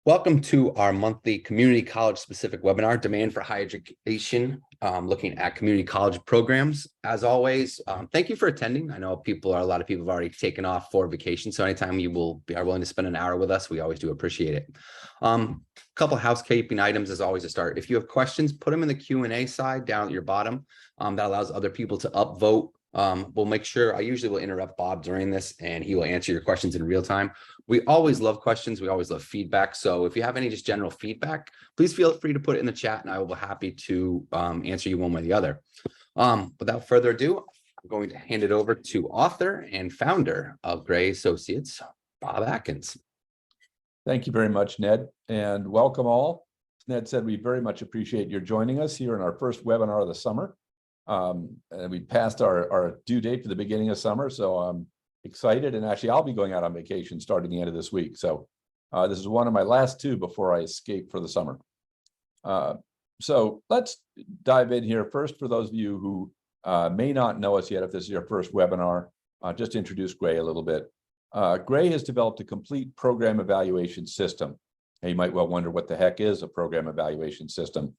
Welcome to our monthly community college specific webinar, Demand for Higher Education, looking at community college programs. As always, thank you for attending. I know a lot of people have already taken off for vacation, so anytime you are willing to spend an hour with us, we always do appreciate it. A couple housekeeping items as always to start. If you have questions, put them in the Q&A side down at your bottom. That allows other people to upvote. We'll make sure, I usually will interrupt Bob during this and he will answer your questions in real time. We always love questions. We always love feedback. So if you have any just general feedback, please feel free to put it in the chat and I will be happy to answer you one way or the other. Without further ado, I'm going to hand it over to author and founder of Gray Associates, Bob Atkins. Thank you very much, Ned, and welcome all. As Ned said, we very much appreciate your joining us here in our first webinar of the summer. And we passed our due date for the beginning of summer, so I'm excited. And actually, I'll be going out on vacation starting the end of this week. So this is one of my last two before I escape for the summer. So let's dive in here. First, for those of you who may not know us yet, if this is your first webinar, just introduce Gray a little bit. Gray has developed a complete program evaluation system. And you might well wonder what the heck is a program evaluation system.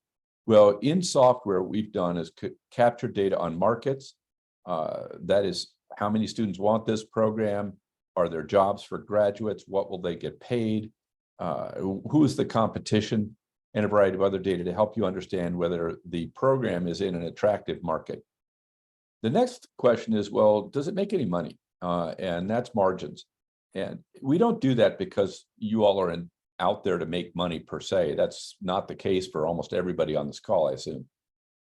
Well, in software, what we've done is capture data on markets. That is, how many students want this program? Are there jobs for graduates? What will they get paid? Who is the competition? And a variety of other data to help you understand whether the program is in an attractive market. The next question is, well, does it make any money? And that's margins. And we don't do that because you all are out there to make money per se. That's not the case for almost everybody on this call, I assume.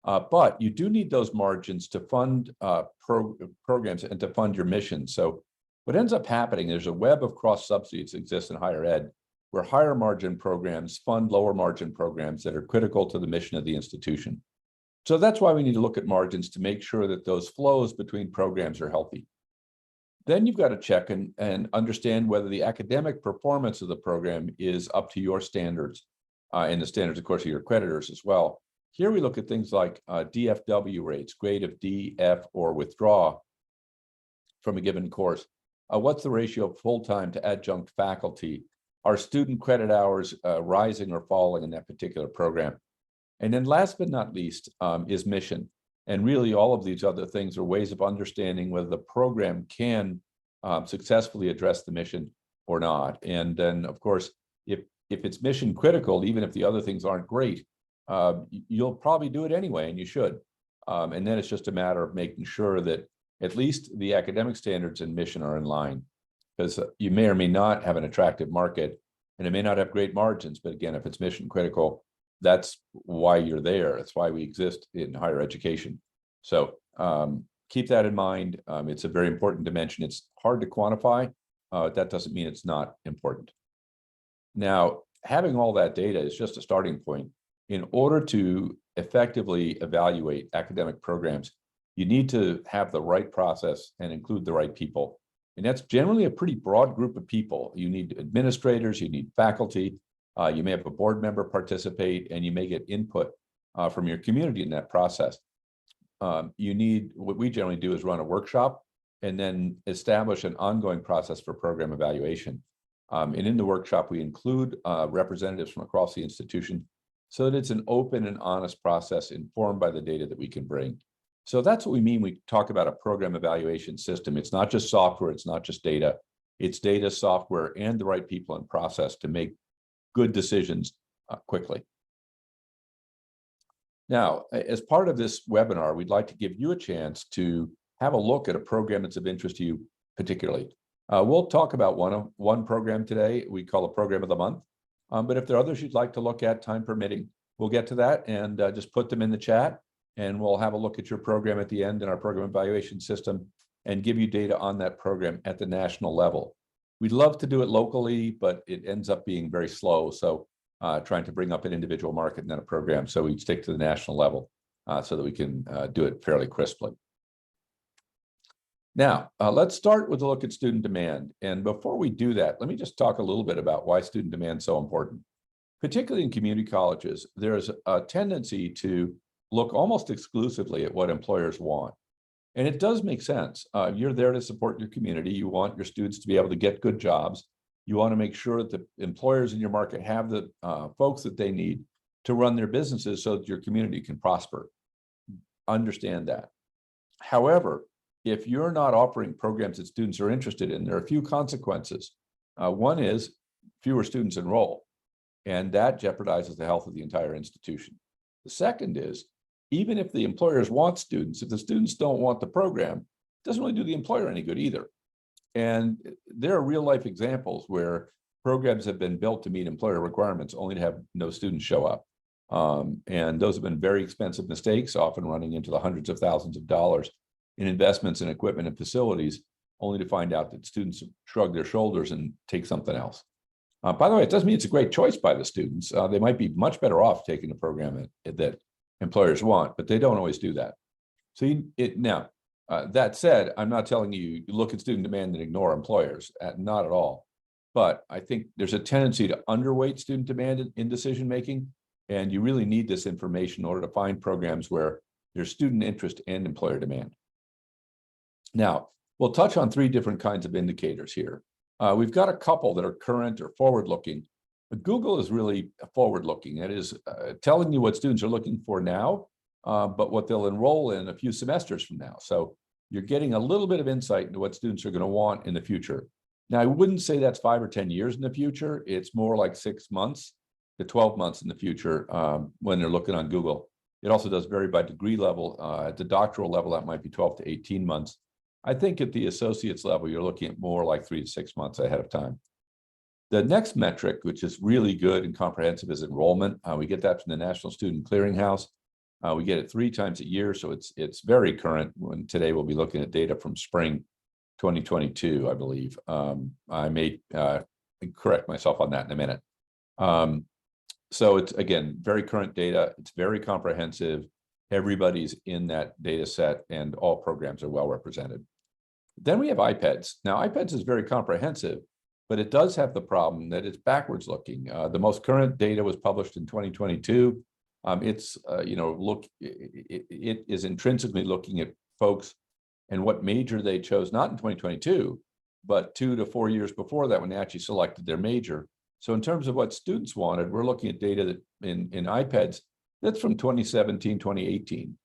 But you do need those margins to fund programs and to fund your mission. So what ends up happening, there's a web of cross subsidies that exists in higher ed, where higher margin programs fund lower margin programs that are critical to the mission of the institution. So that's why we need to look at margins to make sure that those flows between programs are healthy. Then you've got to check and understand whether the academic performance of the program is up to your standards and the standards, of course, of your accreditors as well. Here we look at things like DFW rates, grade of D, F, or withdraw from a given course. What's the ratio of full-time to adjunct faculty? Are student credit hours rising or falling in that particular program? And then last but not least is mission. And really, all of these other things are ways of understanding whether the program can successfully address the mission or not. And then, of course, if it's mission critical, even if the other things aren't great, you'll probably do it anyway, and you should. And then it's just a matter of making sure that at least the academic standards and mission are in line, because you may or may not have an attractive market, and it may not have great margins. But again, if it's mission critical, that's why you're there. That's why we exist in higher education. So keep that in mind. It's a very important dimension. It's hard to quantify. That doesn't mean it's not important. Now, having all that data is just a starting point. In order to effectively evaluate academic programs, you need to have the right process and include the right people. And that's generally a pretty broad group of people. You need administrators, you need faculty, you may have a board member participate, and you may get input from your community in that process. You need, what we generally do is run a workshop and then establish an ongoing process for program evaluation. And in the workshop, we include representatives from across the institution so that it's an open and honest process informed by the data that we can bring. So that's what we mean. We talk about a program evaluation system. It's not just software, it's not just data. It's data, software, and the right people and process to make good decisions quickly. Now, as part of this webinar, we'd like to give you a chance to have a look at a program that's of interest to you particularly. We'll talk about one program today we call a program of the month. But if there are others you'd like to look at, time permitting, we'll get to that and just put them in the chat, and we'll have a look at your program at the end in our program evaluation system and give you data on that program at the national level. We'd love to do it locally, but it ends up being very slow. So trying to bring up an individual market and then a program. So we stick to the national level so that we can do it fairly crisply. Now, let's start with a look at student demand. And before we do that, let me just talk a little bit about why student demand is so important. Particularly in community colleges, there's a tendency to look almost exclusively at what employers want. And it does make sense. You're there to support your community. You want your students to be able to get good jobs. You want to make sure that the employers in your market have the folks that they need to run their businesses so that your community can prosper. Understand that. However, if you're not offering programs that students are interested in, there are a few consequences. One is fewer students enroll, and that jeopardizes the health of the entire institution. The second is, even if the employers want students, if the students don't want the program, it doesn't really do the employer any good either. And there are real life examples where programs have been built to meet employer requirements only to have no students show up. And those have been very expensive mistakes, often running into the hundreds of thousands of dollars in investments in equipment and facilities, only to find out that students shrug their shoulders and take something else. By the way, it doesn't mean it's a great choice by the students. They might be much better off taking a program that employers want, but they don't always do that. So that said, I'm not telling you look at student demand and ignore employers, not at all. But I think there's a tendency to underweight student demand in decision-making, and you really need this information in order to find programs where there's student interest and employer demand. Now, we'll touch on 3 different kinds of indicators here. We've got a couple that are current or forward-looking. But Google is really forward-looking. It is telling you what students are looking for now, but what they'll enroll in a few semesters from now. So you're getting a little bit of insight into what students are going to want in the future. Now, I wouldn't say that's 5 or 10 years in the future. It's more like 6 months to 12 months in the future when they're looking on Google. It also does vary by degree level. At the doctoral level, that might be 12 to 18 months. I think at the associate's level, you're looking at more like 3 to 6 months ahead of time. The next metric, which is really good and comprehensive, is enrollment. We get that from the National Student Clearinghouse. We get it 3 times a year, so it's very current. When today we'll be looking at data from spring 2022, I believe. I may correct myself on that in a minute. So it's, again, very current data. It's very comprehensive. Everybody's in that data set, and all programs are well represented. Then we have IPEDS. Now, IPEDS is very comprehensive, but it does have the problem that it's backwards looking. The most current data was published in 2022. It is intrinsically looking at folks and what major they chose, not in 2022, but 2 to 4 years before that when they actually selected their major. So in terms of what students wanted, we're looking at data that in IPEDS, that's from 2017, 2018.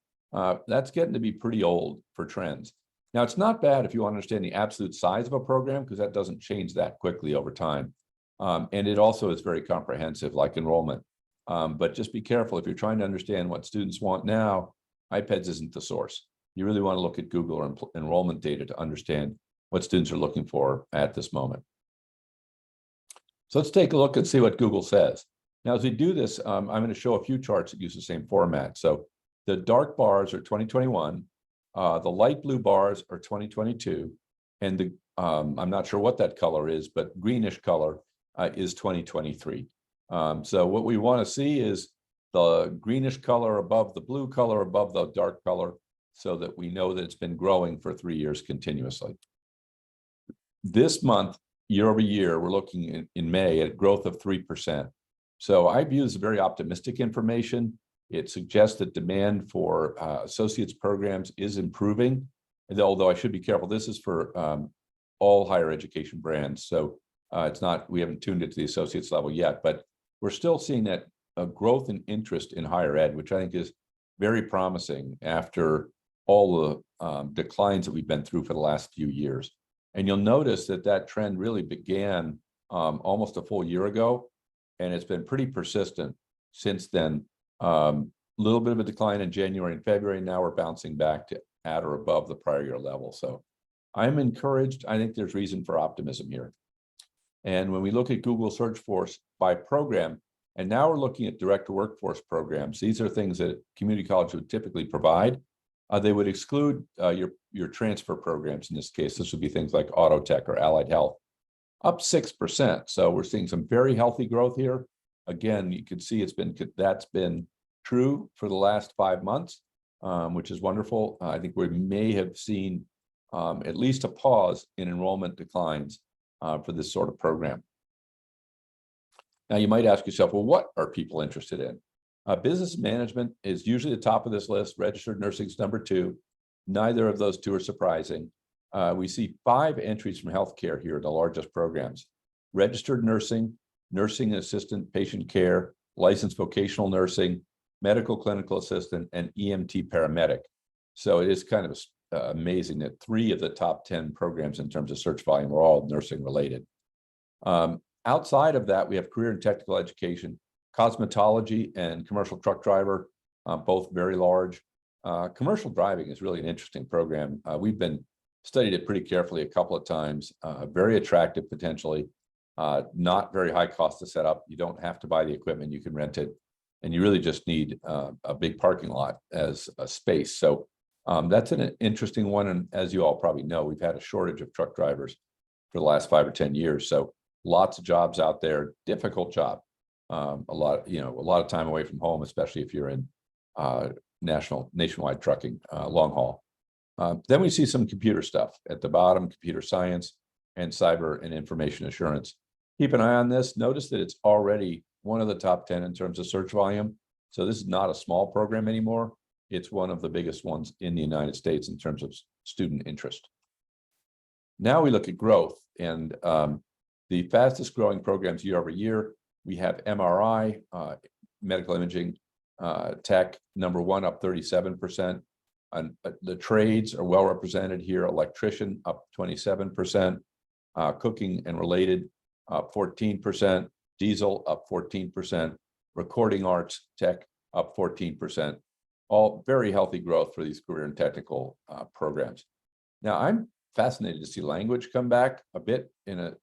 That's getting to be pretty old for trends. Now, it's not bad if you want to understand the absolute size of a program, because that doesn't change that quickly over time. And it also is very comprehensive, like enrollment. But just be careful if you're trying to understand what students want now. IPEDS isn't the source. You really want to look at Google or enrollment data to understand what students are looking for at this moment. So let's take a look and see what Google says. Now, as we do this, I'm going to show a few charts that use the same format. So the dark bars are 2021, the light blue bars are 2022, and the I'm not sure what that color is, but greenish color is 2023. So what we want to see is the greenish color above the blue color above the dark color, so that we know that it's been growing for 3 years continuously. This month, year over year, we're looking in May at growth of 3%. So I view this as very optimistic information. It suggests that demand for associates programs is improving. And although I should be careful, this is for all higher education brands. So it's not, we haven't tuned it to the associates level yet, but we're still seeing that growth in interest in higher ed, which I think is very promising after all the declines that we've been through for the last few years. And you'll notice that that trend really began almost a full year ago, and it's been pretty persistent since then. Little bit of a decline in January and February. Now we're bouncing back to at or above the prior year level. So I'm encouraged. I think there's reason for optimism here. And when we look at Google Search Force by program, and now we're looking at direct to workforce programs, these are things that community college would typically provide. They would exclude your transfer programs. In this case, this would be things like auto tech or allied health, up 6%. So we're seeing some very healthy growth here. Again, you can see that's been true for the last 5 months, which is wonderful. I think we may have seen at least a pause in enrollment declines for this sort of program. Now, you might ask yourself, well, what are people interested in? Business management is usually the top of this list. Registered nursing is number 2. Neither of those two are surprising. We see 5 entries from healthcare here, the largest programs. registered nursing, nursing assistant patient care, licensed vocational nursing, medical clinical assistant, and EMT paramedic. So it is kind of amazing that 3 of the top 10 programs in terms of search volume are all nursing related. Outside of that, we have career and technical education, cosmetology and commercial truck driver, both very large. Commercial driving is really an interesting program. We've studied it pretty carefully a couple of times, very attractive potentially, not very high cost to set up. You don't have to buy the equipment, you can rent it, and you really just need a big parking lot as a space. So that's an interesting one. And as you all probably know, we've had a shortage of truck drivers for the last 5 or 10 years. So lots of jobs out there, difficult job. A lot of time away from home, especially if you're in nationwide trucking, long haul. Then we see some computer stuff at the bottom, computer science and cyber and information assurance. Keep an eye on this. Notice that it's already one of the top 10 in terms of search volume. So this is not a small program anymore. It's one of the biggest ones in the United States in terms of student interest. Now we look at growth, and the fastest growing programs year over year, we have MRI, medical imaging, tech, number 1, up 37%. And the trades are well represented here. Electrician up 27%, cooking and related up 14%, diesel up 14%, recording arts, tech up 14%. All very healthy growth for these career and technical programs. Now, I'm fascinated to see language come back a bit in a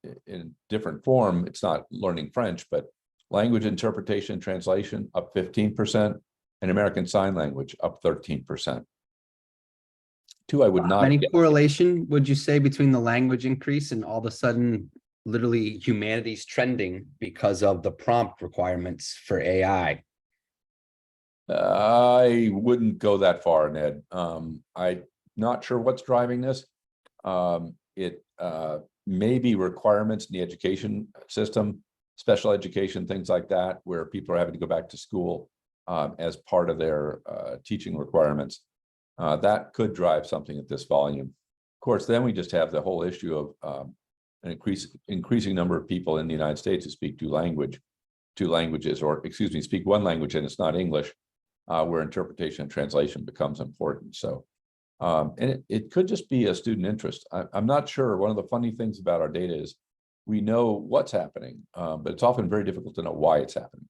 different form. It's not learning French, but language interpretation and translation up 15%, and American Sign Language up 13%. 2, I would not. Any correlation, would you say, between the language increase and all of a sudden, literally humanities trending because of the prompt requirements for AI? I wouldn't go that far, Ned. I'm not sure what's driving this. It may be requirements in the education system, special education, things like that, where people are having to go back to school as part of their teaching requirements. That could drive something at this volume. Of course, then we just have the whole issue of an increasing number of people in the United States who speak 2 languages, or excuse me, speak 1 language and it's not English, where interpretation and translation becomes important. So, and it could just be a student interest. I'm not sure. One of the funny things about our data is we know what's happening, but it's often very difficult to know why it's happening.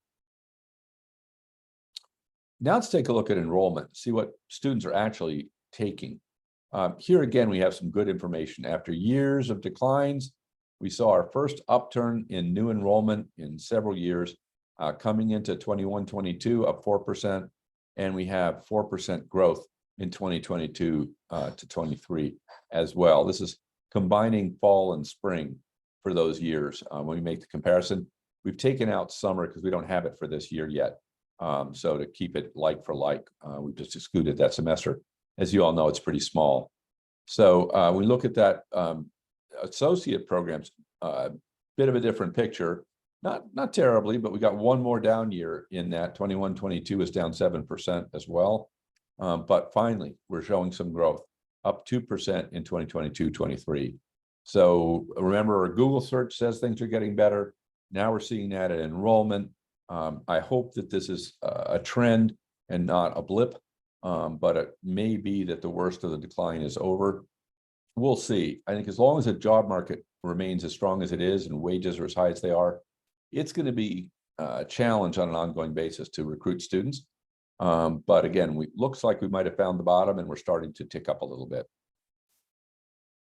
Now let's take a look at enrollment, see what students are actually taking. Here again, we have some good information. After years of declines, we saw our first upturn in new enrollment in several years, coming into 21-22 up 4%, and we have 4% growth in 2022 to 23 as well. This is combining fall and spring for those years. When we make the comparison, we've taken out summer because we don't have it for this year yet. So to keep it like for like, we've just excluded that semester. As you all know, it's pretty small. So we look at that associate programs, bit of a different picture, not terribly, but we got one more down year in that 21-22 is down 7% as well. But finally, we're showing some growth, up 2% in 2022-23. So remember, our Google search says things are getting better. Now we're seeing that at enrollment. I hope that this is a trend and not a blip, but it may be that the worst of the decline is over. We'll see. I think as long as the job market remains as strong as it is and wages are as high as they are, it's going to be a challenge on an ongoing basis to recruit students. But again, looks like we might have found the bottom and we're starting to tick up a little bit.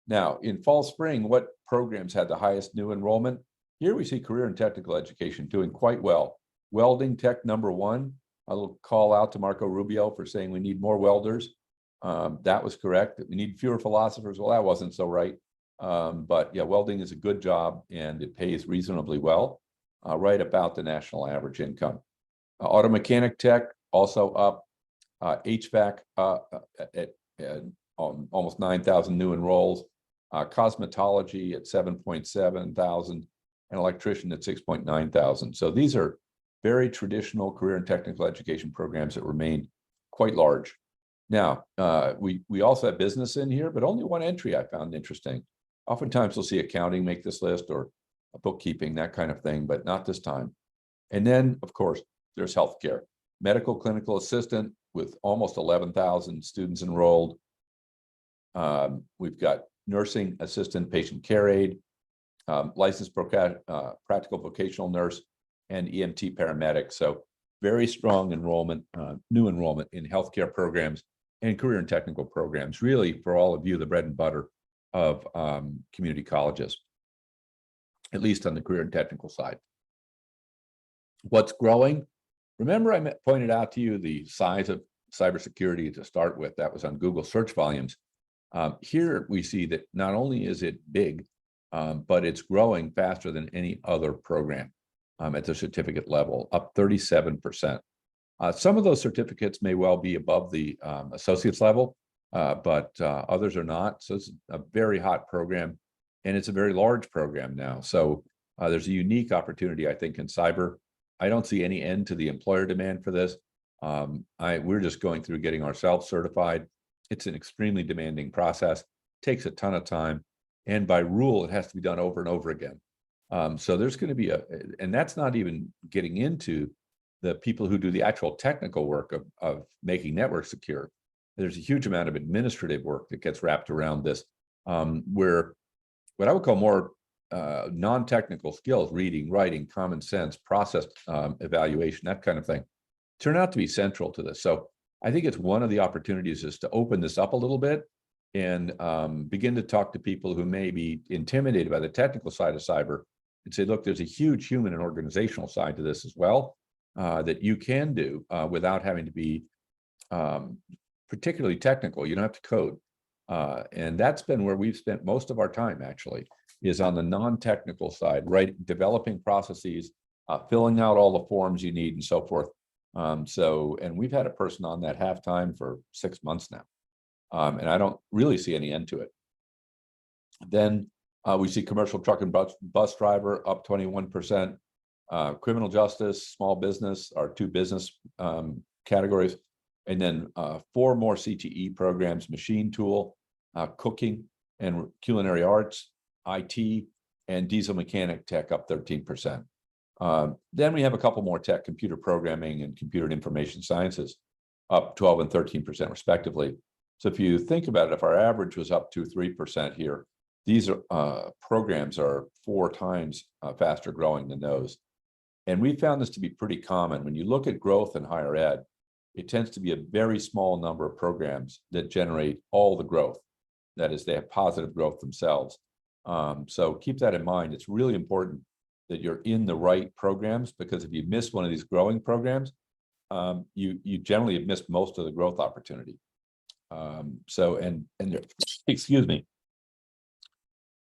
Now, in fall, spring, what programs had the highest new enrollment? Here we see career and technical education doing quite well. Welding tech number 1. A little call out to Marco Rubio for saying we need more welders. That was correct. We need fewer philosophers. Well, that wasn't so right. But yeah, welding is a good job and it pays reasonably well, right about the national average income. Auto mechanic tech also up. HVAC at almost 9,000 new enrolls. Cosmetology at 7.7 thousand, and electrician at 6.9 thousand. So these are very traditional career and technical education programs that remain quite large. Now, we also have business in here, but only one entry I found interesting. Oftentimes we'll see accounting make this list or bookkeeping, that kind of thing, but not this time. And then, of course, there's healthcare, medical clinical assistant with almost 11,000 students enrolled. We've got nursing assistant, patient care aide, licensed practical vocational nurse, and EMT paramedic. So very strong enrollment, new enrollment in healthcare programs and career and technical programs, really for all of you, the bread and butter of community colleges, at least on the career and technical side. What's growing? Remember, I pointed out to you the size of cybersecurity to start with. That was on Google search volumes. Here we see that not only is it big, but it's growing faster than any other program at the certificate level, up 37%. Some of those certificates may well be above the associate's level, but others are not. So it's a very hot program, and it's a very large program now. So there's a unique opportunity, I think, in cyber. I don't see any end to the employer demand for this. We're just going through getting ourselves certified. It's an extremely demanding process, takes a ton of time, and by rule, it has to be done over and over again. So there's going to be and that's not even getting into the people who do the actual technical work of making networks secure. There's a huge amount of administrative work that gets wrapped around this, where what I would call more non-technical skills, reading, writing, common sense, process evaluation, that kind of thing, turn out to be central to this. So I think it's one of the opportunities is to open this up a little bit and begin to talk to people who may be intimidated by the technical side of cyber and say, look, there's a huge human and organizational side to this as well that you can do without having to be particularly technical. You don't have to code. And that's been where we've spent most of our time, actually, is on the non-technical side, right? Developing processes, filling out all the forms you need and so forth. And we've had a person on that half-time for 6 months now. And I don't really see any end to it. Then we see commercial truck and bus driver up 21%. Criminal justice, small business are two business categories. And then 4 more CTE programs, machine tool, cooking and culinary arts, IT, and diesel mechanic tech up 13%. Then we have a couple more tech, computer programming and computer and information sciences up 12 and 13% respectively. So if you think about it, if our average was up to 3% here, these programs are 4 times faster growing than those. And we found this to be pretty common. When you look at growth in higher ed, it tends to be a very small number of programs that generate all the growth. That is, they have positive growth themselves. So keep that in mind. It's really important that you're in the right programs, because if you miss one of these growing programs, you generally have missed most of the growth opportunity. And there, excuse me,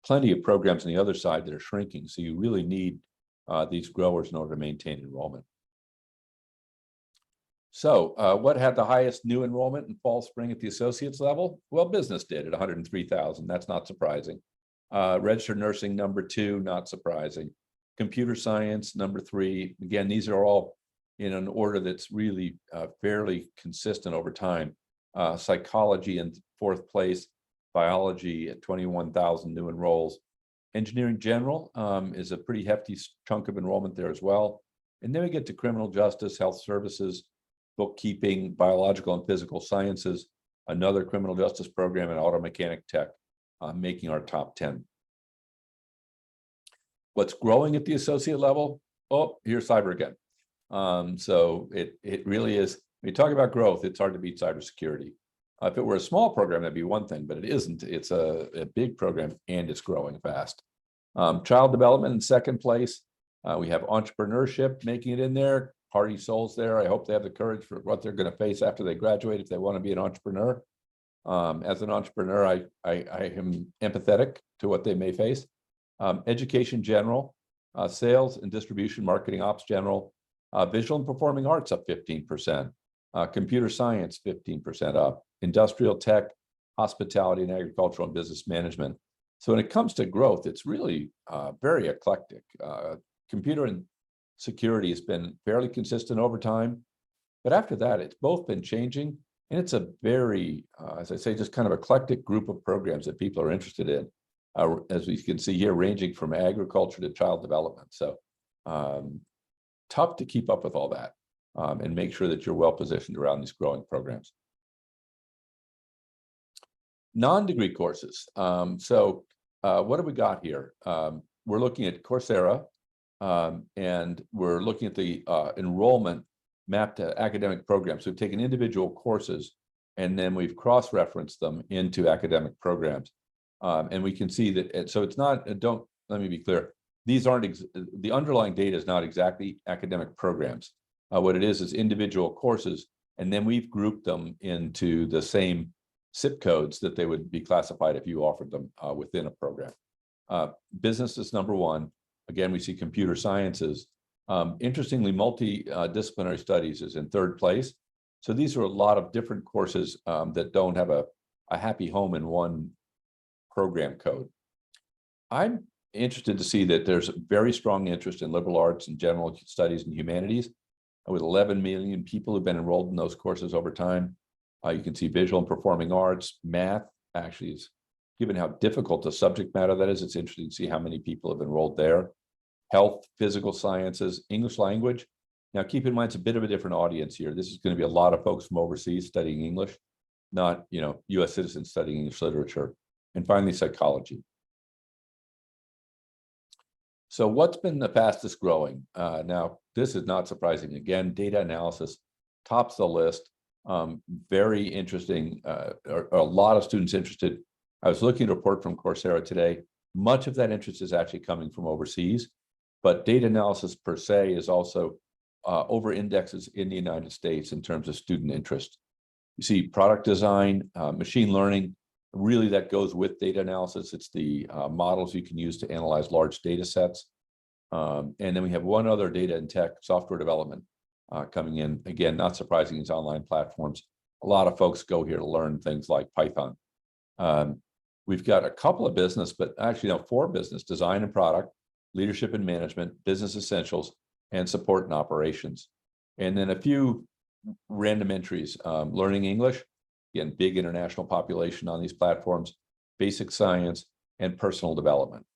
plenty of programs on the other side that are shrinking. So you really need these growers in order to maintain enrollment. So what had the highest new enrollment in fall, spring at the associates level? Well, business did at 103,000. That's not surprising. Registered nursing, number 2, not surprising. Computer science, number 3. Again, these are all in an order that's really fairly consistent over time. Psychology in 4th place, biology at 21,000 new enrolls. Engineering general is a pretty hefty chunk of enrollment there as well. And then we get to criminal justice, health services, bookkeeping, biological and physical sciences, another criminal justice program, and auto mechanic tech, making our top 10. What's growing at the associate level? Oh, here's cyber again. So it really is, when you talk about growth, it's hard to beat cybersecurity. If it were a small program, that'd be one thing, but it isn't. It's a big program and it's growing fast. Child development in 2nd place. We have entrepreneurship making it in there. Hearty souls there. I hope they have the courage for what they're going to face after they graduate if they want to be an entrepreneur. As an entrepreneur, I am empathetic to what they may face. Education general, sales and distribution, marketing ops general, visual and performing arts up 15%, computer science 15% up, industrial tech, hospitality and agricultural and business management. So when it comes to growth, it's really very eclectic. Computer and security has been fairly consistent over time, but after that, it's both been changing, and it's a very, as I say, just kind of eclectic group of programs that people are interested in. as we can see here, ranging from agriculture to child development. So tough to keep up with all that and make sure that you're well positioned around these growing programs. Non-degree courses. What have we got here? We're looking at Coursera, and we're looking at the enrollment mapped to academic programs. So we've taken individual courses and then we've cross-referenced them into academic programs. And we can see that, so it's not, let me be clear, these aren't, the underlying data is not exactly academic programs. What it is individual courses, and then we've grouped them into the same CIP codes that they would be classified if you offered them within a program. Business is number one. Again, we see computer sciences. Interestingly, multidisciplinary studies is in third place. So these are a lot of different courses that don't have a happy home in one program code. I'm interested to see that there's a very strong interest in liberal arts and general studies and humanities, with 11 million people who've been enrolled in those courses over time. You can see visual and performing arts, math actually is, given how difficult the subject matter that is, it's interesting to see how many people have enrolled there. Health, physical sciences, English language. Now keep in mind, it's a bit of a different audience here. This is going to be a lot of folks from overseas studying English, not, US citizens studying English literature. And finally, psychology. So what's been the fastest growing? Now, this is not surprising. Again, data analysis tops the list. Very interesting, a lot of students interested. I was looking at a report from Coursera today. Much of that interest is actually coming from overseas, but data analysis per se is also over indexes in the United States in terms of student interest. You see product design, machine learning, really that goes with data analysis. It's the models you can use to analyze large data sets. And then we have one other data and tech, software development coming in. Again, not surprising, these online platforms. A lot of folks go here to learn things like Python. We've got a couple of business, but actually now 4 business: design and product, leadership and management, business essentials, and support and operations. And then a few random entries, learning English, again, big international population on these platforms, basic science, and personal development.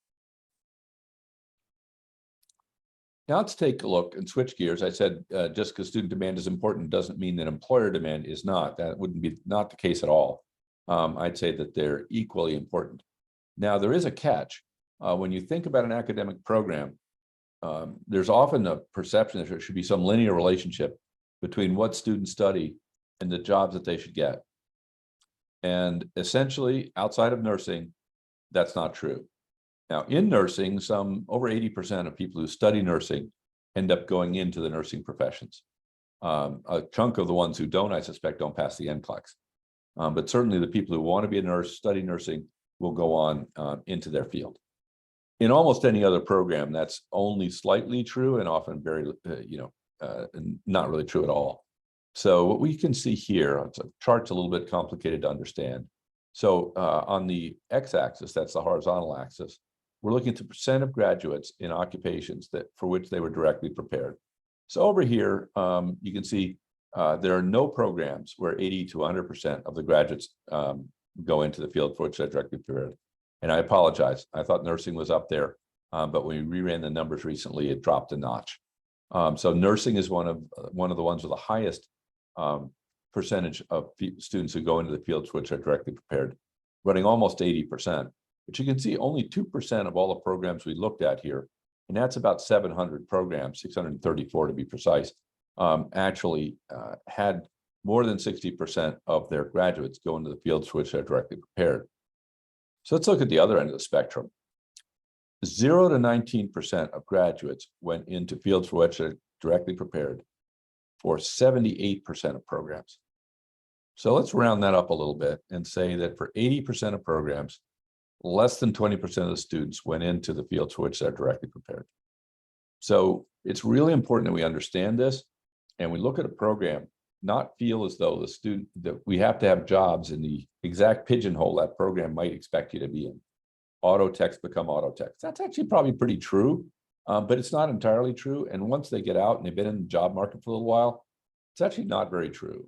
Now let's take a look and switch gears. I said just because student demand is important doesn't mean that employer demand is not. That wouldn't be not the case at all. I'd say that they're equally important. Now there is a catch. When you think about an academic program, there's often a perception that there should be some linear relationship between what students study and the jobs that they should get. And essentially, outside of nursing, that's not true. Now, in nursing, over 80% of people who study nursing end up going into the nursing professions. A chunk of the ones who don't, I suspect, don't pass the NCLEX. But certainly the people who want to be a nurse, study nursing, will go on into their field. In almost any other program, that's only slightly true and often very, not really true at all. So what we can see here, the chart's a little bit complicated to understand. So on the x-axis, that's the horizontal axis, we're looking at the percent of graduates in occupations for which they were directly prepared. So over here, you can see there are no programs where 80 to 100% of the graduates go into the field for which they're directly prepared. And I apologize, I thought nursing was up there, but when we reran the numbers recently, it dropped a notch. So nursing is one of the ones with the highest percentage of students who go into the fields which are directly prepared, running almost 80%. But you can see only 2% of all the programs we looked at here, and that's about 700 programs, 634 to be precise, actually had more than 60% of their graduates go into the fields for which they're directly prepared. So let's look at the other end of the spectrum. 0 to 19% of graduates went into fields for which they're directly prepared for 78% of programs. So let's round that up a little bit and say that for 80% of programs, less than 20% of the students went into the fields for which they're directly prepared. So it's really important that we understand this and we look at a program, not feel as though that we have to have jobs in the exact pigeonhole that program might expect you to be in. Auto techs become auto techs. That's actually probably pretty true, but it's not entirely true. And once they get out and they've been in the job market for a little while, it's actually not very true.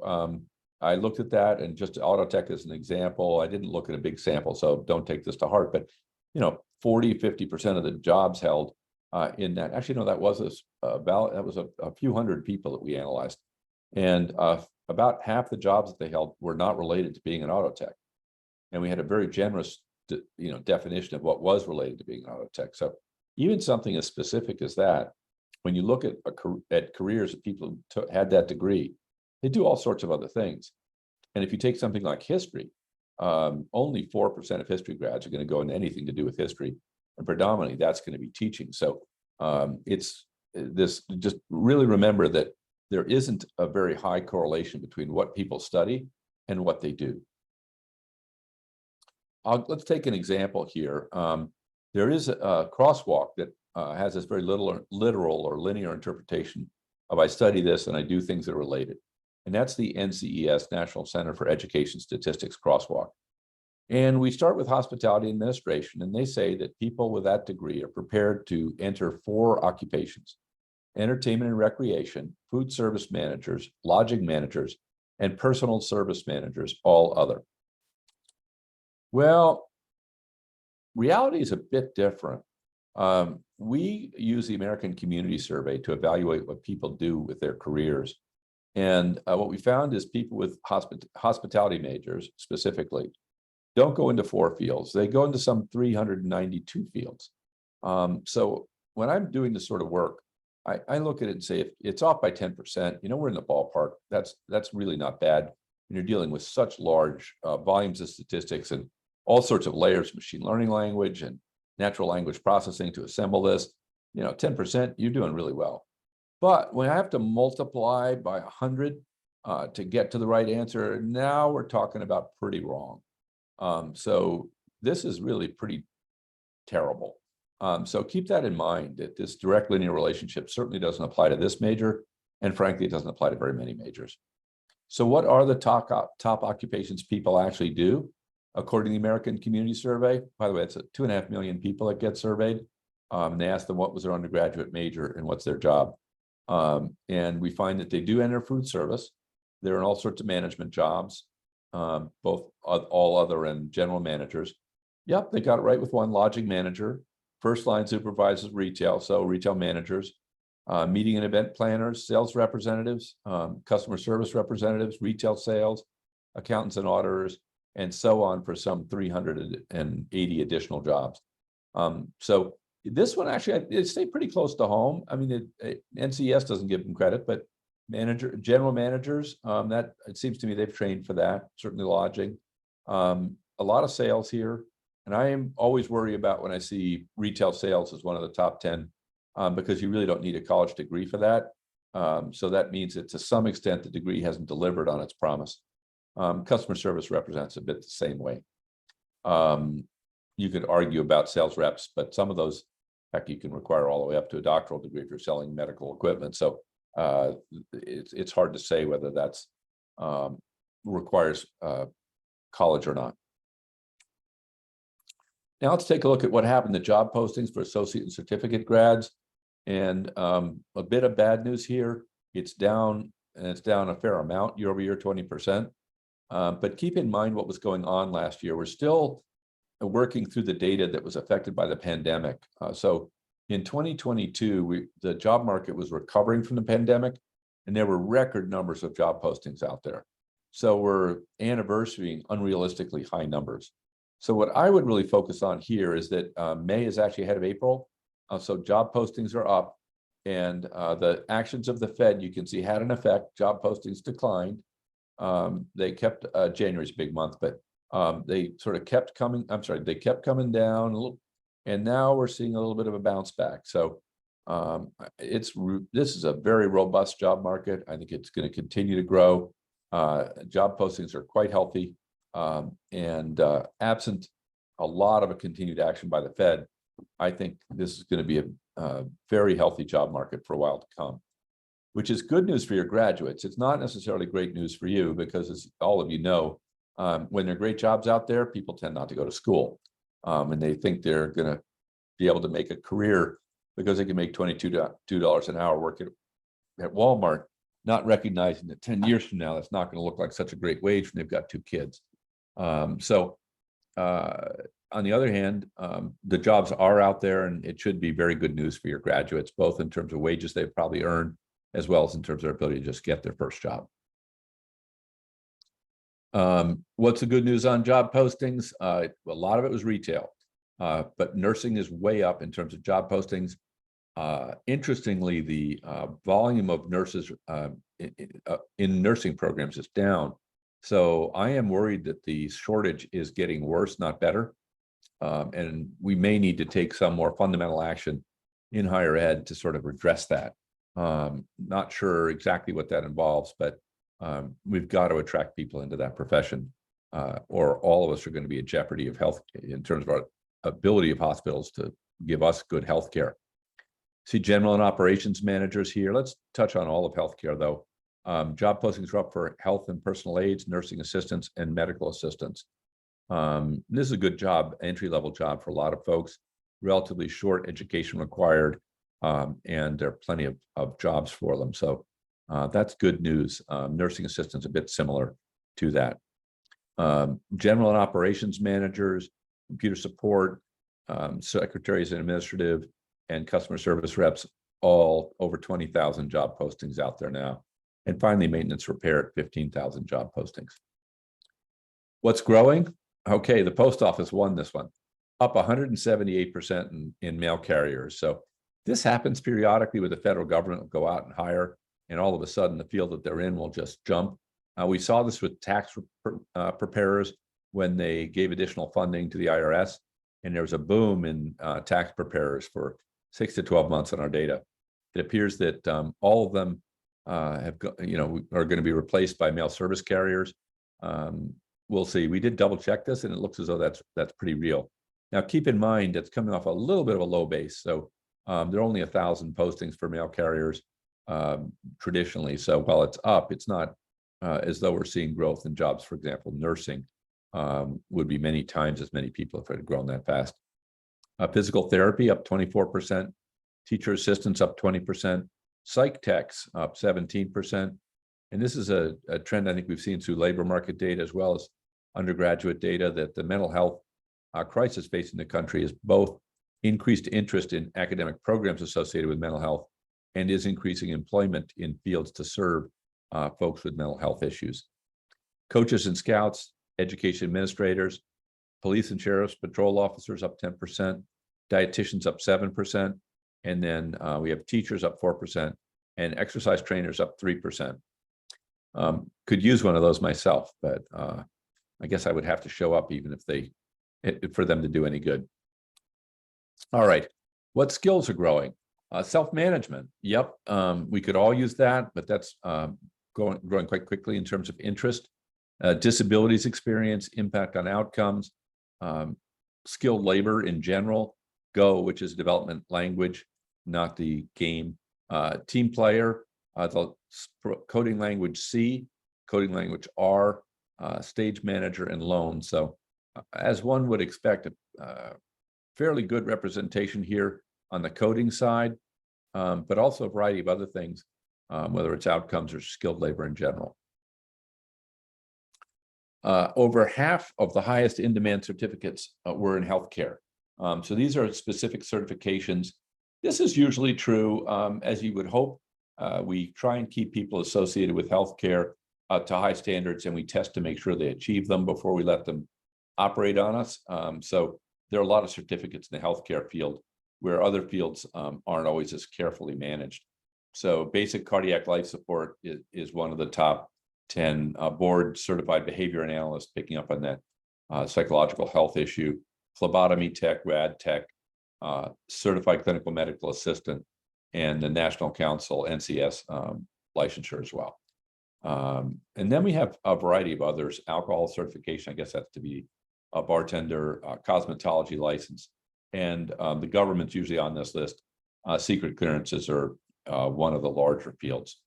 I looked at that, and just auto tech as an example, I didn't look at a big sample, so don't take this to heart, but 40–50% of the jobs held in that. Actually, no, that was a few hundred people that we analyzed. And about half the jobs that they held were not related to being an auto tech. And we had a very generous, definition of what was related to being an auto tech. So even something as specific as that, when you look at careers of people who had that degree, they do all sorts of other things. And if you take something like history, only 4% of history grads are going to go into anything to do with history, and predominantly that's going to be teaching. So it's this. Just really remember that there isn't a very high correlation between what people study and what they do. Let's take an example here. There is a crosswalk that has this very literal or linear interpretation of I study this and I do things that are related. And that's the NCES, National Center for Education Statistics Crosswalk. And we start with hospitality administration, and they say that people with that degree are prepared to enter 4 occupations: entertainment and recreation, food service managers, lodging managers, and personal service managers, all other. Well, reality is a bit different. We use the American Community Survey to evaluate what people do with their careers. And what we found is people with hospitality majors specifically don't go into 4 fields. They go into some 392 fields. So when I'm doing this sort of work, I look at it and say, if it's off by 10%, we're in the ballpark. That's really not bad when you're dealing with such large volumes of statistics and all sorts of layers, machine learning language and natural language processing to assemble this. 10%, you're doing really well. But when I have to multiply by 100 to get to the right answer, now we're talking about pretty wrong. So this is really pretty terrible. So keep that in mind, that this direct linear relationship certainly doesn't apply to this major, and frankly, it doesn't apply to very many majors. So what are the top occupations people actually do? According to the American Community Survey, by the way, it's 2.5 million people that get surveyed. And they asked them what was their undergraduate major and what's their job. And we find that they do enter food service. They're in all sorts of management jobs, both all other and general managers. Yep, they got it right with one: lodging manager, first line supervisors, retail, so retail managers, meeting and event planners, sales representatives, customer service representatives, retail sales, accountants and auditors, and so on for some 380 additional jobs. So this one actually, it stayed pretty close to home. I mean, NCES doesn't give them credit, but general managers, that it seems to me they've trained for that, certainly lodging. A lot of sales here. And I am always worried about when I see retail sales as one of the top 10, because you really don't need a college degree for that. So that means that to some extent, the degree hasn't delivered on its promise. Customer service represents a bit the same way. You could argue about sales reps, but some of those, heck, you can require all the way up to a doctoral degree if you're selling medical equipment. So it's hard to say whether that's requires college or not. Now let's take a look at what happened to job postings for associate and certificate grads. And a bit of bad news here. It's down, and it's down a fair amount year over year, 20%. But keep in mind what was going on last year. We're still working through the data that was affected by the pandemic. So in 2022, the job market was recovering from the pandemic, and there were record numbers of job postings out there. So we're anniversarying unrealistically high numbers. So what I would really focus on here is that May is actually ahead of April. So job postings are up, and the actions of the Fed, you can see, had an effect. Job postings declined. They kept January's a big month, but they sort of kept coming. I'm sorry, they kept coming down a little, and now we're seeing a little bit of a bounce back. So this is a very robust job market. I think it's going to continue to grow. Job postings are quite healthy, and absent a lot of a continued action by the Fed, I think this is going to be a very healthy job market for a while to come, which is good news for your graduates. It's not necessarily great news for you, because as all of you know, when there are great jobs out there, people tend not to go to school, and they think they're going to be able to make a career because they can make $22 an hour working at Walmart, not recognizing that 10 years from now, that's not going to look like such a great wage when they've got 2 kids. So on the other hand, the jobs are out there, and it should be very good news for your graduates, both in terms of wages they've probably earned, as well as in terms of their ability to just get their first job. What's the good news on job postings? A lot of it was retail, but nursing is way up in terms of job postings. Interestingly, the volume of nurses in nursing programs is down. So I am worried that the shortage is getting worse, not better. And we may need to take some more fundamental action in higher ed to sort of redress that. Not sure exactly what that involves, but we've got to attract people into that profession, or all of us are going to be in jeopardy of health in terms of our ability of hospitals to give us good health care. See general and operations managers here. Let's touch on all of healthcare though. Job postings are up for health and personal aides, nursing assistants, and medical assistants. This is a good job, entry-level job for a lot of folks, relatively short education required, and there are plenty of jobs for them. So that's good news. Nursing assistants a bit similar to that. General and operations managers, computer support, secretaries and administrative, and customer service reps, all over 20,000 job postings out there now. And finally, maintenance repair at 15,000 job postings. What's growing? Okay, the post office won this one, up 178% in mail carriers. So this happens periodically with the federal government will go out and hire, and all of a sudden the field that they're in will just jump. We saw this with tax preparers when they gave additional funding to the IRS, and there was a boom in tax preparers for 6 to 12 months on our data. It appears that all of them are going to be replaced by mail service carriers. We'll see. We did double check this, and it looks as though that's pretty real. Now, keep in mind it's coming off a little bit of a low base, so there are only 1,000 postings for mail carriers traditionally. So while it's up, it's not as though we're seeing growth in jobs. For example, nursing would be many times as many people if it had grown that fast. Physical therapy up 24%, teacher assistants up 20%, psych techs up 17%. And this is a trend I think we've seen through labor market data as well as undergraduate data, that the mental health crisis facing the country is both increased interest in academic programs associated with mental health and is increasing employment in fields to serve folks with mental health issues. Coaches and scouts, education administrators, police and sheriff's patrol officers up 10%, dietitians up 7%, and then we have teachers up 4% and exercise trainers up 3%. Could use one of those myself, but I guess I would have to show up even for them to do any good. All right, what skills are growing? Self-management. Yep, we could all use that, but that's growing quite quickly in terms of interest. Disabilities experience, impact on outcomes, skilled labor in general, Go, which is development language, not the game, team player, the coding language C, coding language R, stage manager, and loan. So as one would expect, fairly good representation here on the coding side, but also a variety of other things, whether it's outcomes or skilled labor in general. Over half of the highest in-demand certificates were in healthcare. So these are specific certifications. This is usually true, as you would hope. We try and keep people associated with healthcare to high standards, and we test to make sure they achieve them before we let them operate on us. So there are a lot of certificates in the healthcare field where other fields aren't always as carefully managed. So basic cardiac life support is one of the top 10, board certified behavior analyst, picking up on that psychological health issue, phlebotomy tech, rad tech, certified clinical medical assistant, and the National Council NCES licensure as well. And then we have a variety of others. Alcohol certification, I guess that's to be a bartender, cosmetology license, and the government's usually on this list. Secret clearances are one of the larger fields.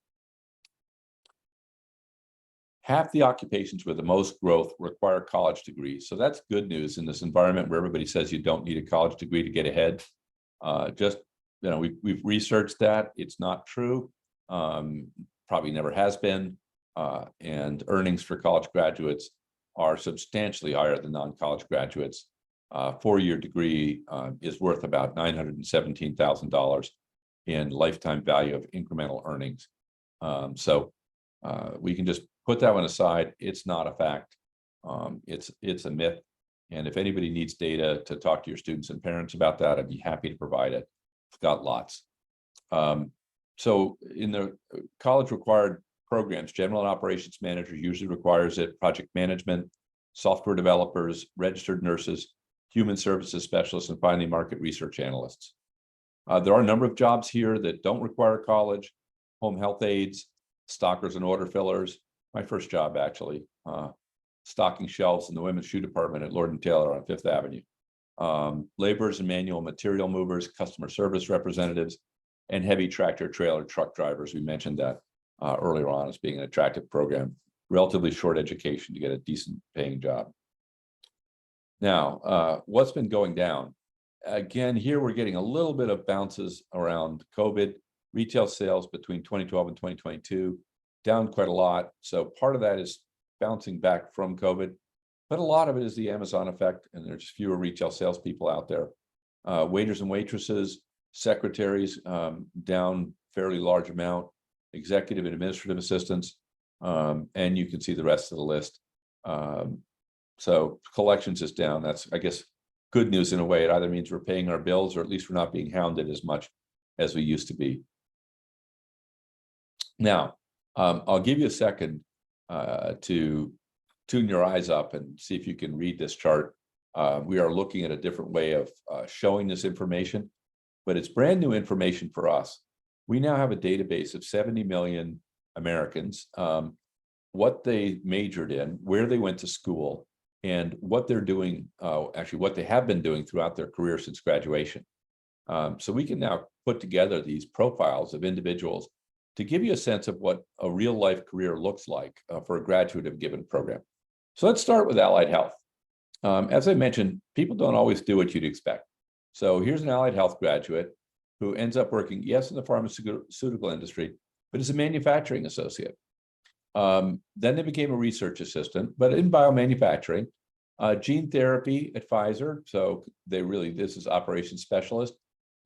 Half the occupations with the most growth require college degrees. So that's good news in this environment where everybody says you don't need a college degree to get ahead. We've researched that. It's not true. Probably never has been. And earnings for college graduates are substantially higher than non-college graduates. 4-year degree is worth about $917,000 in lifetime value of incremental earnings. So we can just put that one aside. It's not a fact. It's a myth. And if anybody needs data to talk to your students and parents about that, I'd be happy to provide it. I've got lots. So in the college required programs, general and operations manager usually requires it, project management, software developers, registered nurses, human services specialists, and finally market research analysts. There are a number of jobs here that don't require college: home health aides, stockers and order fillers. My first job, actually, stocking shelves in the women's shoe department at Lord & Taylor on Fifth Avenue. Laborers and manual material movers, customer service representatives, and heavy tractor trailer truck drivers. We mentioned that earlier on as being an attractive program. Relatively short education to get a decent paying job. Now, what's been going down? Again, here we're getting a little bit of bounces around COVID. Retail sales between 2012 and 2022 down quite a lot. So part of that is bouncing back from COVID, but a lot of it is the Amazon effect, and there's fewer retail salespeople out there. Waiters and waitresses, secretaries, down fairly large amount, executive and administrative assistants, and you can see the rest of the list. So collections is down. That's, I guess, good news in a way. It either means we're paying our bills, or at least we're not being hounded as much as we used to be. Now, I'll give you a second to tune your eyes up and see if you can read this chart. We are looking at a different way of showing this information, but it's brand new information for us. We now have a database of 70 million Americans, what they majored in, where they went to school, and what they're doing, actually what they have been doing throughout their career since graduation. So we can now put together these profiles of individuals to give you a sense of what a real life career looks like for a graduate of a given program. So let's start with allied health. As I mentioned, people don't always do what you'd expect. So here's an allied health graduate who ends up working, yes, in the pharmaceutical industry, but as a manufacturing associate. Then they became a research assistant, but in biomanufacturing, gene therapy at Pfizer. So this is operations specialist.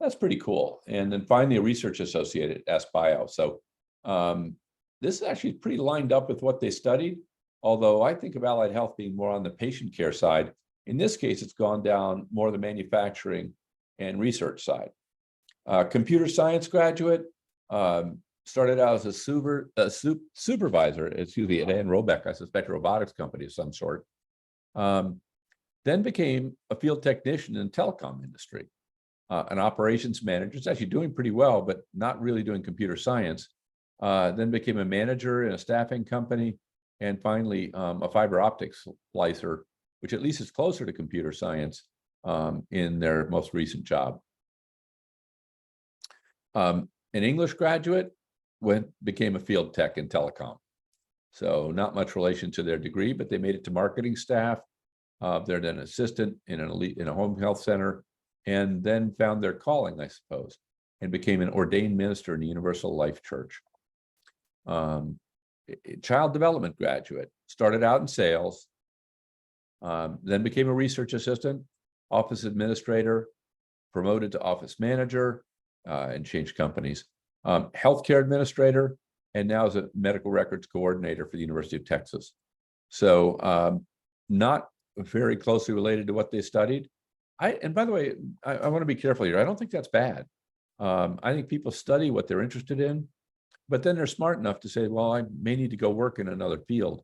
That's pretty cool. And then finally a research associate at SBio. So this is actually pretty lined up with what they studied, although I think of allied health being more on the patient care side. In this case, it's gone down more the manufacturing and research side. Computer science graduate, started out as a supervisor, at Enrollment, I suspect a robotics company of some sort. Then became a field technician in the telecom industry, an operations manager. It's actually doing pretty well, but not really doing computer science. Then became a manager in a staffing company, and finally a fiber optics splicer, which at least is closer to computer science in their most recent job. An English graduate became a field tech in telecom. So not much relation to their degree, but they made it to marketing staff. They're then an assistant in a home health center, and then found their calling, I suppose, and became an ordained minister in the Universal Life Church. Child development graduate, started out in sales, then became a research assistant, office administrator, promoted to office manager, and changed companies. Healthcare administrator, and now is a medical records coordinator for the University of Texas. So not very closely related to what they studied. And by the way, I want to be careful here. I don't think that's bad. I think people study what they're interested in, but then they're smart enough to say, well, I may need to go work in another field.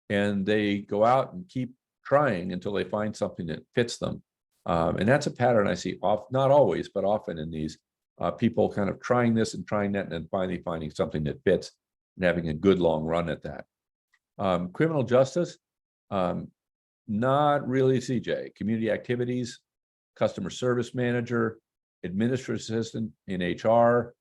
And they go out and keep trying until they find something that fits them. And that's a pattern I see, not always, but often in these people kind of trying this and trying that, and then finally finding something that fits and having a good long run at that. Criminal justice, not really CJ. Community activities, customer service manager, administrative assistant in HR,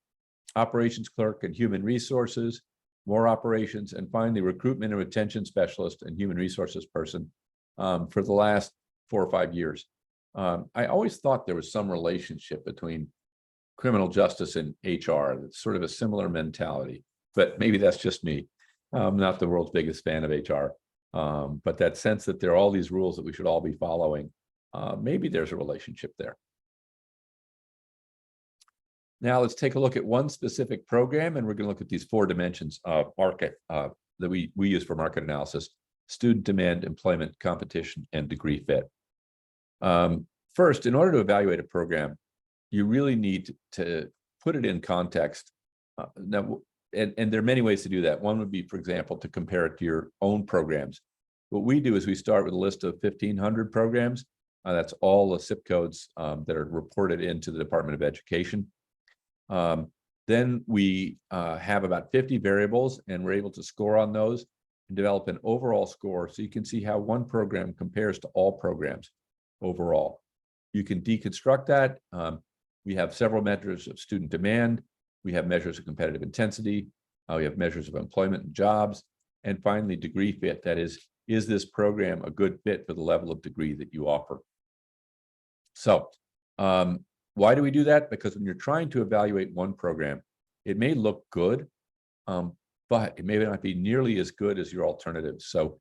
operations clerk and human resources, more operations, and finally recruitment and retention specialist and human resources person for the last 4 or 5 years. I always thought there was some relationship between criminal justice and HR. That's sort of a similar mentality, but maybe that's just me. I'm not the world's biggest fan of HR, but that sense that there are all these rules that we should all be following maybe there's a relationship there. Now let's take a look at one specific program, and we're going to look at these 4 dimensions of market that we use for market analysis: student demand, employment, competition, and degree fit. First, in order to evaluate a program, you really need to put it in context. And there are many ways to do that. One would be, for example, to compare it to your own programs. What we do is we start with a list of 1,500 programs. That's all the CIP codes that are reported into the Department of Education. Then we have about 50 variables, and we're able to score on those and develop an overall score, so you can see how one program compares to all programs overall. You can deconstruct that. We have several measures of student demand. We have measures of competitive intensity. We have measures of employment and jobs. And finally, degree fit. That is this program a good fit for the level of degree that you offer? So why do we do that? Because when you're trying to evaluate one program, it may look good, but it may not be nearly as good as your alternatives. So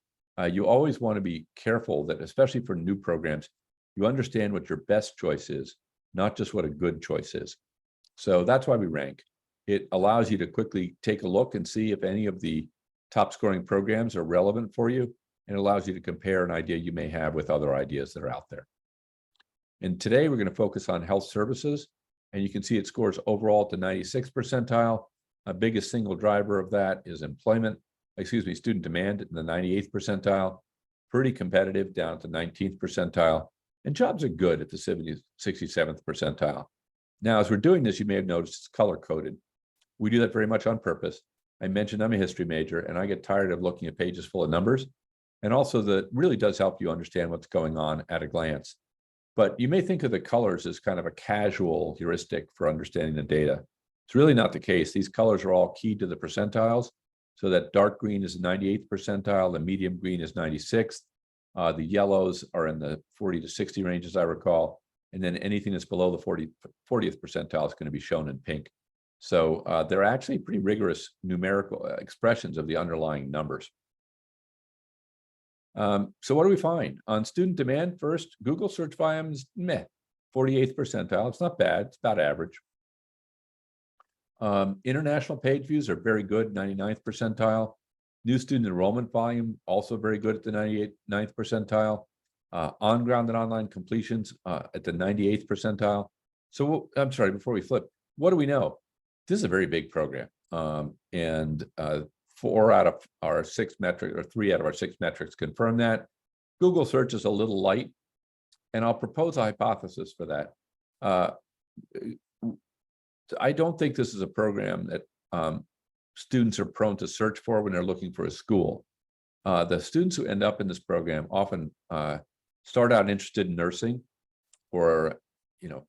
you always want to be careful that, especially for new programs, you understand what your best choice is, not just what a good choice is. So that's why we rank. It allows you to quickly take a look and see if any of the top scoring programs are relevant for you, and it allows you to compare an idea you may have with other ideas that are out there. And today we're going to focus on health services, and you can see it scores overall to 96th percentile. A biggest single driver of that is student demand in the 98th percentile, pretty competitive down to 19th percentile, and jobs are good at the 67th percentile. Now, as we're doing this, you may have noticed it's color coded. We do that very much on purpose. I mentioned I'm a history major, and I get tired of looking at pages full of numbers. And also that really does help you understand what's going on at a glance. But you may think of the colors as kind of a casual heuristic for understanding the data. It's really not the case. These colors are all keyed to the percentiles. So that dark green is the 98th percentile, the medium green is 96th. The yellows are in the 40 to 60 range, as I recall. And then anything that's below the 40th percentile is going to be shown in pink. So they're actually pretty rigorous numerical expressions of the underlying numbers. So what do we find? On student demand, first, Google search volumes, 48th percentile. It's not bad. It's about average. International page views are very good, 99th percentile. New student enrollment volume, also very good at the 99th percentile. On-ground and online completions at the 98th percentile. So I'm sorry, before we flip, what do we know? This is a very big program. And 4 out of our 6 metrics, or 3 out of our 6 metrics confirm that. Google search is a little light, and I'll propose a hypothesis for that. I don't think this is a program that students are prone to search for when they're looking for a school. The students who end up in this program often start out interested in nursing or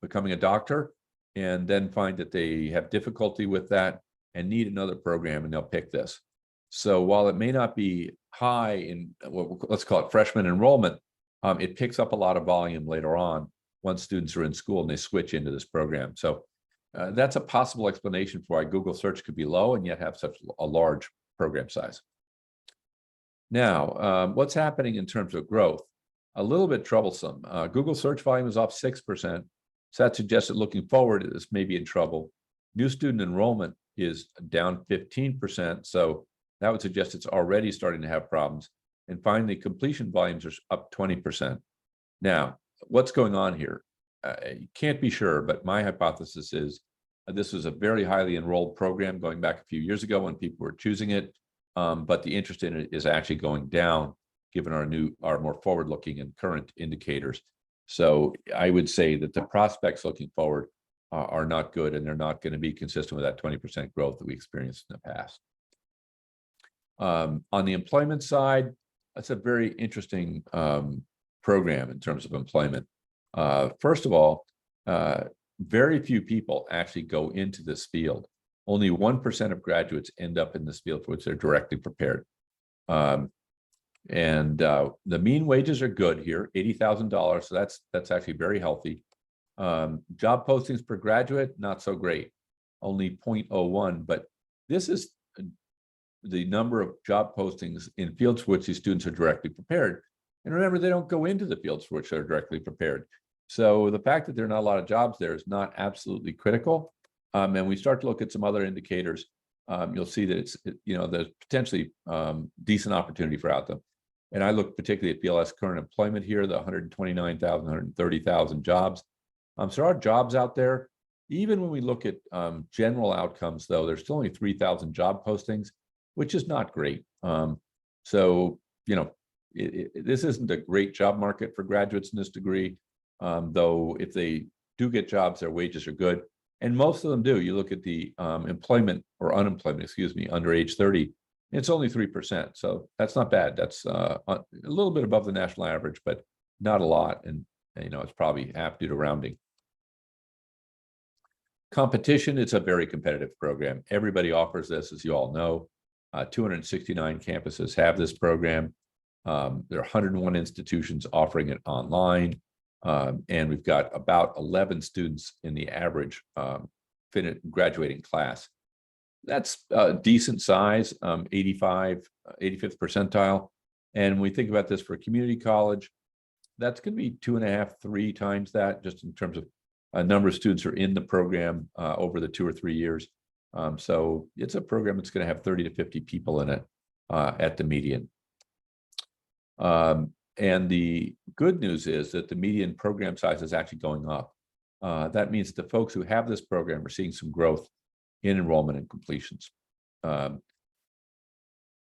becoming a doctor, and then find that they have difficulty with that and need another program, and they'll pick this. So while it may not be high in, let's call it freshman enrollment, it picks up a lot of volume later on once students are in school and they switch into this program. So that's a possible explanation for why Google search could be low and yet have such a large program size. Now, what's happening in terms of growth? A little bit troublesome. Google search volume is up 6%. So that suggests that looking forward, this may be in trouble. New student enrollment is down 15%. So that would suggest it's already starting to have problems. And finally, completion volumes are up 20%. Now, what's going on here? You can't be sure, but my hypothesis is this was a very highly enrolled program going back a few years ago when people were choosing it. But the interest in it is actually going down given our more forward-looking and current indicators. So I would say that the prospects looking forward are not good, and they're not going to be consistent with that 20% growth that we experienced in the past. On the employment side, that's a very interesting program in terms of employment. First of all, very few people actually go into this field. Only 1% of graduates end up in this field for which they're directly prepared. And the mean wages are good here, $80,000. So that's actually very healthy. Job postings per graduate, not so great, only 0.01. But this is the number of job postings in fields for which these students are directly prepared. And remember, they don't go into the fields for which they're directly prepared. So the fact that there are not a lot of jobs there is not absolutely critical. And we start to look at some other indicators. You'll see that there's potentially decent opportunity for out them. And I look particularly at BLS current employment here, the 129,000, 130,000 jobs. So there are jobs out there. Even when we look at general outcomes, though, there's still only 3,000 job postings, which is not great. So, this isn't a great job market for graduates in this degree, though if they do get jobs, their wages are good. And most of them do. You look at the employment or unemployment, excuse me, under age 30, it's only 3%. So that's not bad. That's a little bit above the national average, but not a lot. And, it's probably half due to rounding. Competition, it's a very competitive program. Everybody offers this, as you all know. 269 campuses have this program. There are 101 institutions offering it online. And we've got about 11 students in the average graduating class. That's a decent size, 85th percentile. And when we think about this for a community college, that's going to be 2.5, 3 times that, just in terms of a number of students are in the program over the 2 or 3 years. So it's a program that's going to have 30 to 50 people in it at the median. And the good news is that the median program size is actually going up. That means the folks who have this program are seeing some growth in enrollment and completions. Now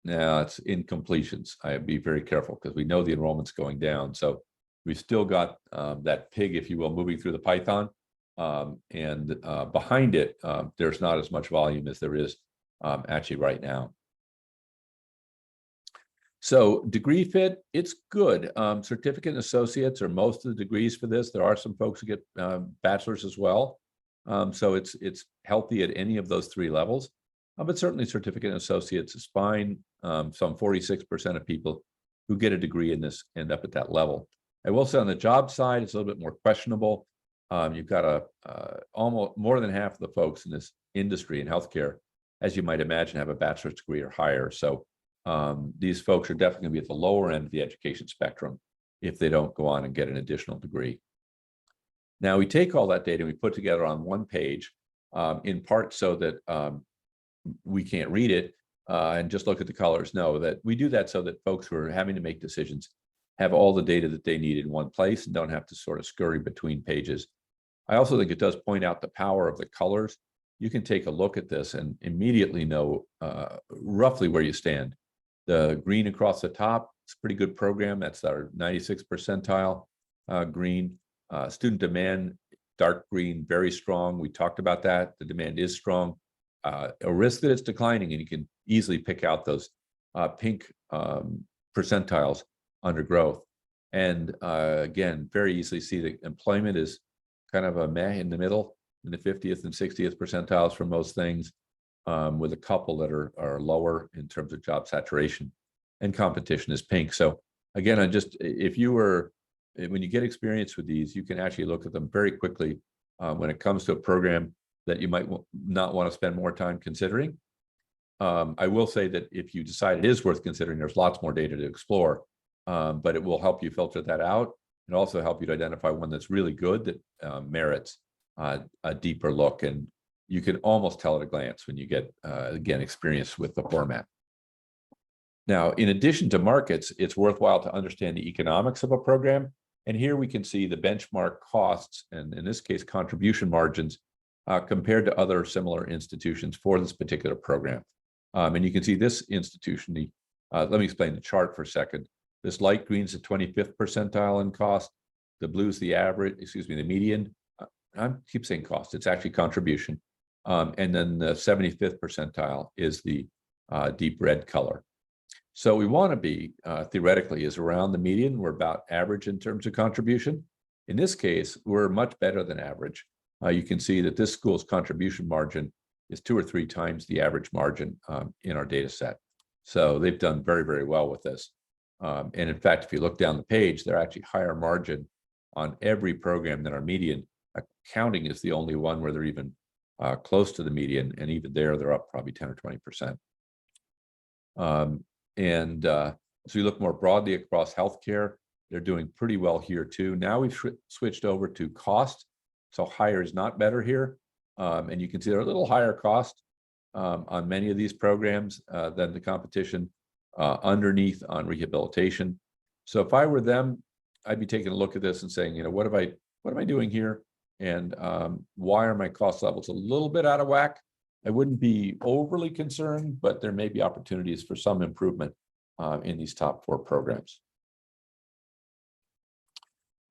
it's in completions. I'd be very careful because we know the enrollment's going down. So we've still got that pig, if you will, moving through the python. And behind it, there's not as much volume as there is actually right now. So degree fit, it's good. Certificate and associates are most of the degrees for this. There are some folks who get bachelor's as well. So it's healthy at any of those 3 levels. But certainly certificate and associates is fine. Some 46% of people who get a degree in this end up at that level. I will say on the job side, it's a little bit more questionable. You've got almost more than half of the folks in this industry in healthcare, as you might imagine, have a bachelor's degree or higher. So these folks are definitely going to be at the lower end of the education spectrum if they don't go on and get an additional degree. Now we take all that data and we put together on one page, in part so that we can't read it and just look at the colors. No, that we do that so that folks who are having to make decisions have all the data that they need in one place and don't have to sort of scurry between pages. I also think it does point out the power of the colors. You can take a look at this and immediately know roughly where you stand. The green across the top, it's a pretty good program. That's our 96th percentile green. Student demand, dark green, very strong. We talked about that. The demand is strong. A risk that it's declining, and you can easily pick out those pink percentiles under growth. And again, very easily see that employment is kind of a meh in the middle, in the 50th and 60th percentiles for most things, with a couple that are lower in terms of job saturation, and competition is pink. So again, when you get experience with these, you can actually look at them very quickly when it comes to a program that you might not want to spend more time considering. I will say that if you decide it is worth considering, there's lots more data to explore, but it will help you filter that out and also help you to identify one that's really good that merits a deeper look. And you can almost tell at a glance when you get, again, experience with the format. Now, in addition to markets, it's worthwhile to understand the economics of a program. And here we can see the benchmark costs, and in this case, contribution margins, compared to other similar institutions for this particular program. And you can see this institution, let me explain the chart for a second. This light green is the 25th percentile in cost. The blue is the average, the median. I keep saying cost, it's actually contribution. And then the 75th percentile is the deep red color. So we want to be, theoretically, is around the median. We're about average in terms of contribution. In this case, we're much better than average. You can see that this school's contribution margin is 2 or 3 times the average margin in our data set. So they've done very, very well with this. And in fact, if you look down the page, they're actually higher margin on every program than our median. Accounting is the only one where they're even close to the median, and even there, they're up probably 10 or 20%. So you look more broadly across healthcare, They're doing pretty well here too. Now we've switched over to cost. So higher is not better here. And you can see they're a little higher cost on many of these programs than the competition underneath on rehabilitation. So if I were them, I'd be taking a look at this and saying, what am I doing here? And why are my cost levels a little bit out of whack? I wouldn't be overly concerned, but there may be opportunities for some improvement in these top 4 programs.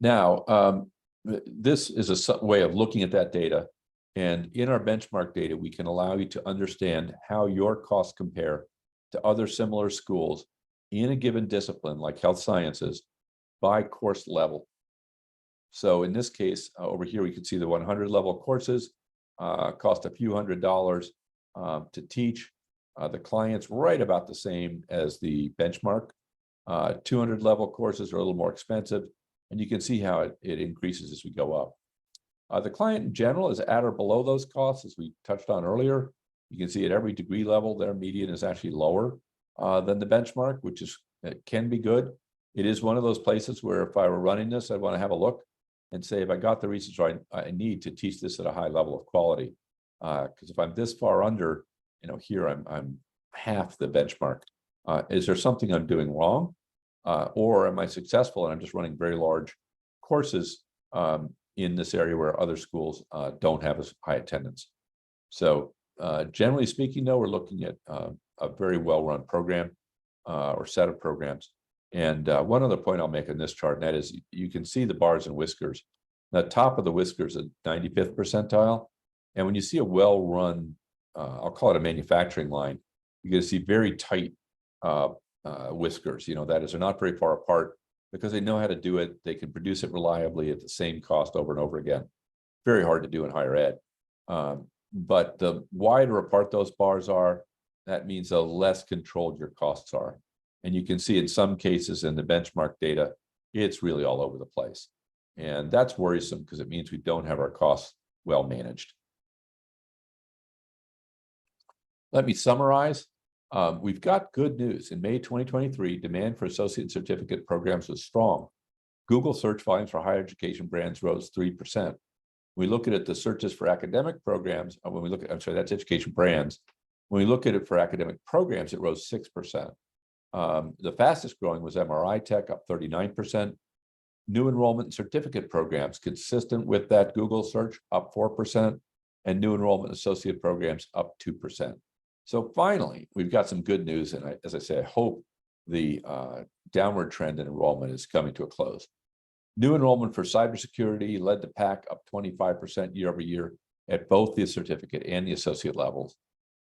Now, this is a way of looking at that data. And in our benchmark data, we can allow you to understand how your costs compare to other similar schools in a given discipline like health sciences by course level. So in this case, over here, we can see the 100 level courses cost a few $100s to teach. The client's right about the same as the benchmark. 200 level courses are a little more expensive, and you can see how it increases as we go up. The client in general is at or below those costs, as we touched on earlier. You can see at every degree level, their median is actually lower than the benchmark, which can be good. It is one of those places where if I were running this, I'd want to have a look and say, if I got the research I need to teach this at a high level of quality. Because if I'm this far under, here I'm half the benchmark. Is there something I'm doing wrong? Or am I successful and I'm just running very large courses in this area where other schools don't have as high attendance? So generally speaking, though, we're looking at a very well-run program or set of programs. And one other point I'll make on this chart, and that is you can see the bars and whiskers. The top of the whiskers is 95th percentile. And when you see a well-run, I'll call it a manufacturing line, you're going to see very tight whiskers. That is, they're not very far apart because they know how to do it. They can produce it reliably at the same cost over and over again. Very hard to do in higher ed. But the wider apart those bars are, that means the less controlled your costs are. And you can see in some cases in the benchmark data, it's really all over the place. And that's worrisome because it means we don't have our costs well managed. Let me summarize. We've got good news. In May 2023, demand for associate certificate programs was strong. Google search volumes for higher education brands rose 3%. We look at it, the searches for academic programs, when we look at, I'm sorry, that's education brands. When we look at it for academic programs, it rose 6%. The fastest growing was MRI Tech, up 39%. New enrollment and certificate programs, consistent with that Google search, up 4%. And new enrollment associate programs, up 2%. So finally, we've got some good news. And as I say, I hope the downward trend in enrollment is coming to a close. New enrollment for cybersecurity led the pack, up 25% year over year at both the certificate and the associate levels.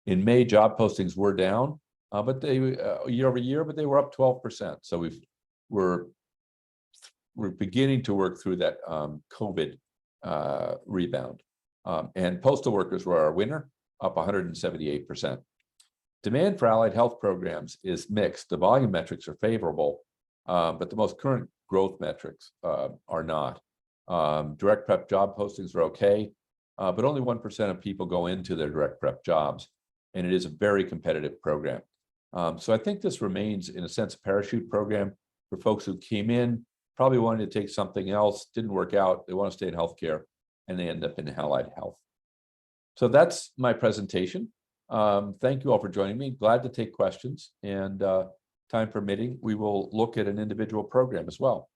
In May, job postings were down, but they year over year, but they were up 12%. So we're beginning to work through that COVID rebound. And postal workers were our winner, up 178%. Demand for allied health programs is mixed. The volume metrics are favorable, but the most current growth metrics are not. Direct prep job postings are okay, but only 1% of people go into their direct prep jobs, and it is a very competitive program. So I think this remains, in a sense, a parachute program for folks who came in, probably wanted to take something else, didn't work out, they want to stay in healthcare, and they end up in allied health. So that's my presentation. Thank you all for joining me. Glad to take questions, and time permitting, we will look at an individual program as well.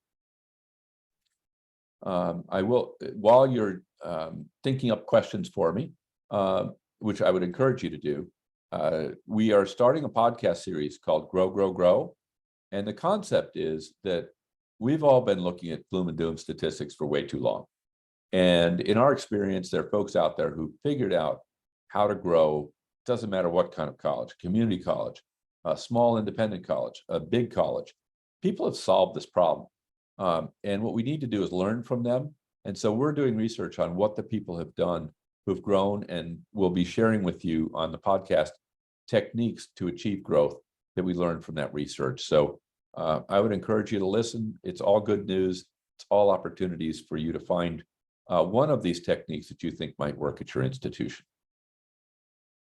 I will, while you're thinking up questions for me, which I would encourage you to do, we are starting a podcast series called Grow, Grow, Grow. And the concept is that we've all been looking at gloom and doom statistics for way too long. And in our experience, there are folks out there who figured out how to grow. Doesn't matter what kind of college, community college, a small independent college, a big college. People have solved this problem. And what we need to do is learn from them. And so we're doing research on what the people have done who've grown, and we'll be sharing with you on the podcast techniques to achieve growth that we learned from that research. So I would encourage you to listen. It's all good news. It's all opportunities for you to find one of these techniques that you think might work at your institution.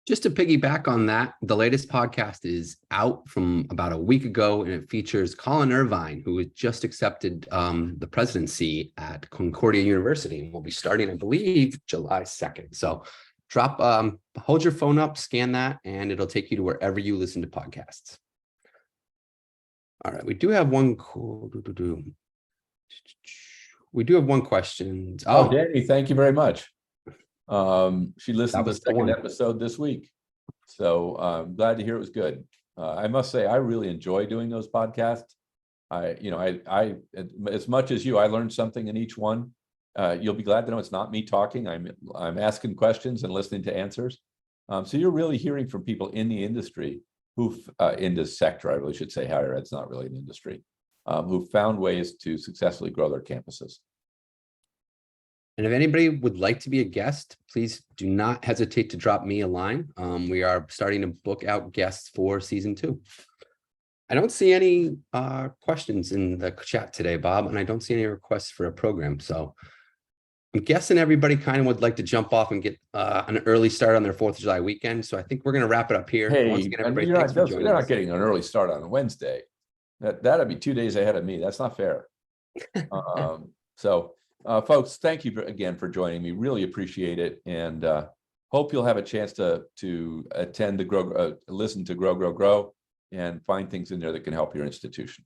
Just to piggyback on that, the latest podcast is out from about a week ago, and it features Colin Irvine, who has just accepted the presidency at Concordia University, and will be starting, I believe, July 2nd. So hold your phone up, scan that, and it'll take you to wherever you listen to podcasts. All right, we do have one. We do have one question. Oh, Danny, thank you very much. She listened to the was the second one. episode this week. So I'm glad to hear it was good. I must say, I really enjoy doing those podcasts. I as much as you, I learned something in each one. You'll be glad to know it's not me talking. I'm asking questions and listening to answers. So you're really hearing from people in the industry in this sector, I really should say higher ed's not really an industry, who found ways to successfully grow their campuses. And if anybody would like to be a guest, please do not hesitate to drop me a line. We are starting to book out guests for season 2. I don't see any questions in the chat today, Bob, and I don't see any requests for a program. So I'm guessing everybody kind of would like to jump off and get an early start on their 4th of July weekend. So I think we're going to wrap it up here. Hey, once again, everybody, you're thanks for not joining us. getting an early start on a Wednesday. That'd be 2 days ahead of me. That's not fair. Folks, thank you again for joining me. Really appreciate it, and hope you'll have a chance to attend the listen to Grow, and find things in there that can help your institution.